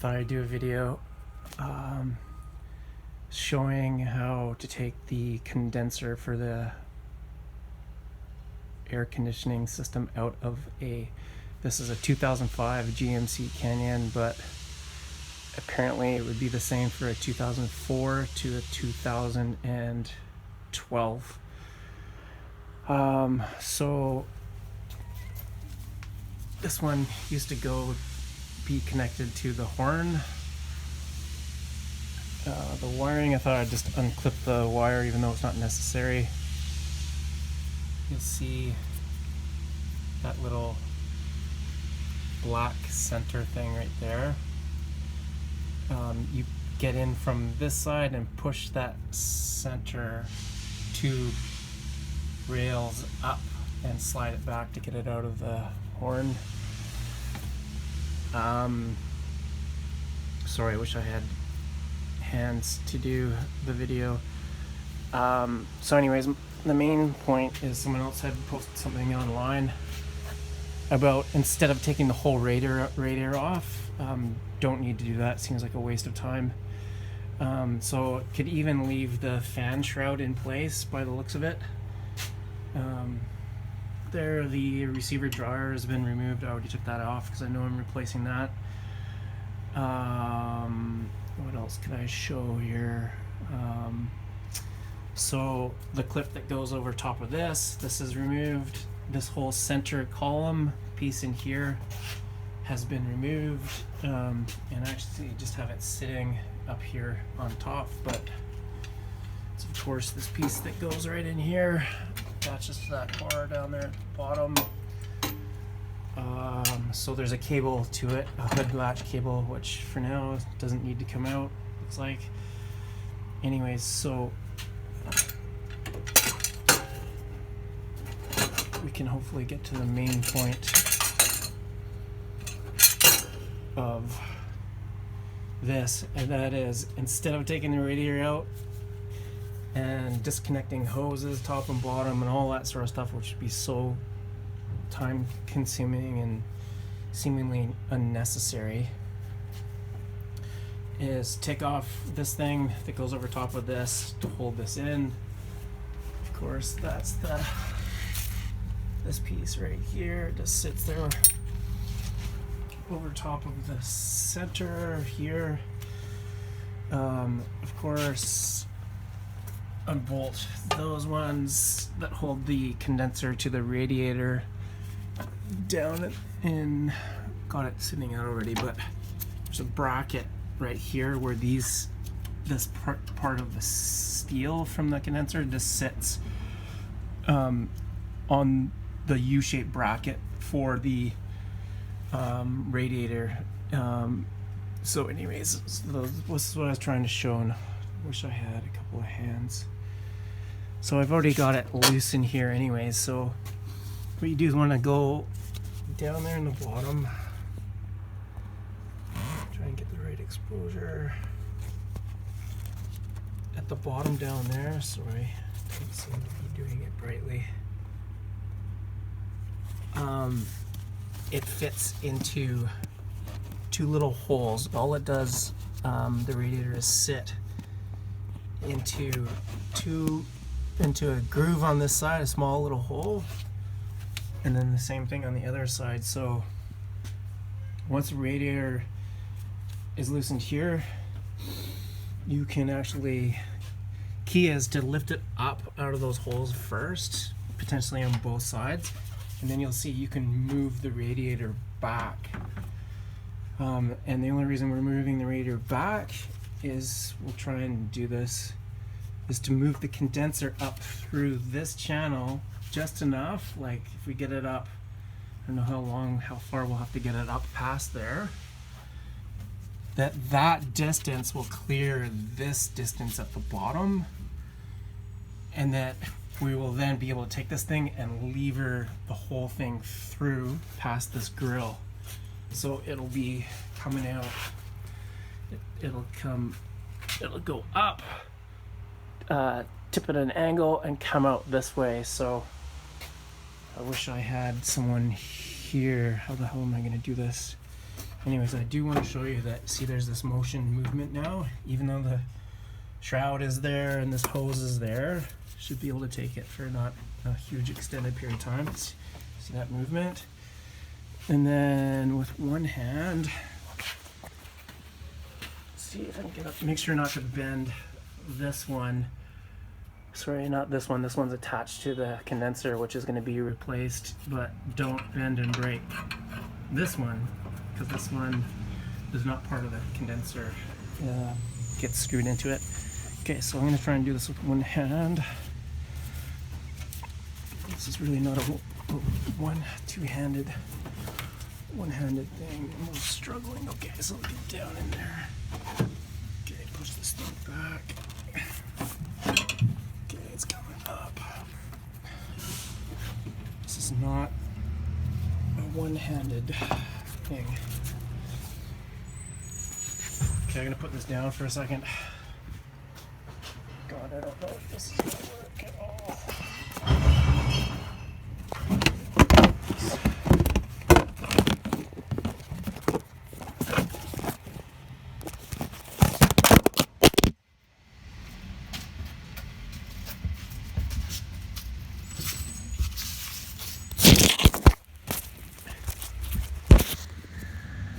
thought I'd do a video showing how to take the condenser for the air conditioning system out of this is a 2005 GMC Canyon, but apparently it would be the same for a 2004 to a 2012. So this one used to be connected to the horn. The wiring, I thought I'd just unclip the wire even though it's not necessary. You'll see that little black center thing right there. You get in from this side and push that center two rails up and slide it back to get it out of the horn. Sorry, I wish I had hands to do the video. So anyways, the main point is someone else had posted something online about instead of taking the whole radiator off, don't need to do that. Seems like a waste of time. So it could even leave the fan shroud in place by the looks of it. There, the receiver dryer has been removed. I already took that off because I know I'm replacing that. What else can I show here? So the clip that goes over top of this is removed. This whole center column piece in here has been removed, and actually just have it sitting up here on top, but it's of course this piece that goes right in here attaches to that bar down there at the bottom. So there's a cable to it, a hood latch cable, which for now doesn't need to come out, looks like. Anyways, so we can hopefully get to the main point of this, and that is, instead of taking the radiator out and disconnecting hoses top and bottom and all that sort of stuff, which would be so time consuming and seemingly unnecessary, is take off this thing that goes over top of this to hold this in. Of course, that's this piece right here just sits there over top of the center here. Of course, unbolt those ones that hold the condenser to the radiator down in, got it sitting out already, but there's a bracket right here where this part of the steel from the condenser just sits on the U-shaped bracket for the radiator. So anyways, this is what I was trying to show, and I wish I had a couple of hands. So I've already got it loose in here anyways, so what you do is want to go down there in the bottom, try and get the right exposure at the bottom down there. Sorry, don't seem to be doing it brightly. It fits into two little holes. All it does, the radiator, is sit into a groove on this side, a small little hole, and then the same thing on the other side. So once the radiator is loosened here, you can actually, key is to lift it up out of those holes first, potentially on both sides, and then you'll see you can move the radiator back. And the only reason we're moving the radiator back is, we'll try and do this, is to move the condenser up through this channel just enough, like if we get it up, I don't know how far we'll have to get it up past there, that distance will clear this distance at the bottom, and that we will then be able to take this thing and lever the whole thing through past this grill. So it'll be coming out, it'll go up, tip at an angle, and come out this way. So I wish I had someone here. How the hell am I going to do this? Anyways, I do want to show you that, see there's this movement now, even though the shroud is there and this hose is there, should be able to take it for not a huge extended period of time. See that movement? And then with one hand, see if I can get up, make sure not to bend this one. Sorry, not this one. This one's attached to the condenser, which is going to be replaced, but don't bend and break this one, because this one is not part of the condenser. Gets screwed into it. Okay, so I'm going to try and do this with one hand. This is really not a two-handed, one-handed thing. I'm a little struggling. Okay, so I'll get down in there. Okay, push this thing back. Okay, it's coming up. This is not a one-handed thing. Okay, I'm gonna put this down for a second. God, I don't know if this is gonna work.